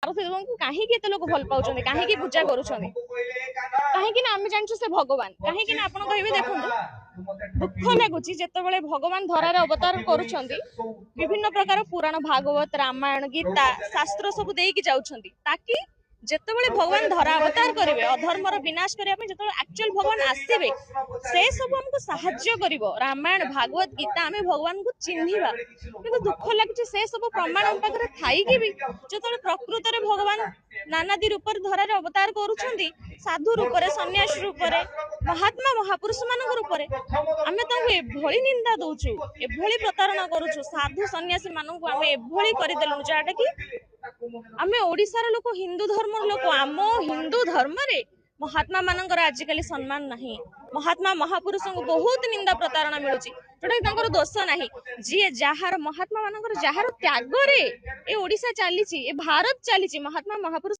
भारत कहीं लोक भल पाँच कहीं पूजा करुँच कहीं आम जानू से भगवान कहीं आप देखो दुख लगुच जिते भगवान धरार अवतार करुँच विभिन्न प्रकार पुराण भागवत रामायण गीता शास्त्र सब देकी जाउछंती ताकि जितेबाला भगवान धरा अवतार करेंगे अधर्मर विनाश करने जो एक्चुअल भगवान आसवे से सब हमको साहाय्य कर रामायण भागवत गीता आम भगवान को चिन्हवा कि दुख लगे से सब प्रमाण पाखे थी भी जो प्रकृत में भगवान नानादी रूप धरार अवतार करुँच साधु रूप सन्यासी रूप महात्मा महापुरुष मान रूप आम एभली निंदा दौचु एभली प्रतारणा करुचु साधु सन्यासी मानू आम एभली करदेलु जहाँटा कि आम ओडिशार लोक हिंदू धर्म लोक आम हिंदू धर्म रे महात्मा मानकर आजिकल सम्मान नहीं महात्मा महापुरुष को बहुत निंदा प्रतारणा मिलुची जोटा दोष नहीं जी जार महात्मा मानकर जार त्याग रे ए ओडिशा चली भारत चली महात्मा महापुरुष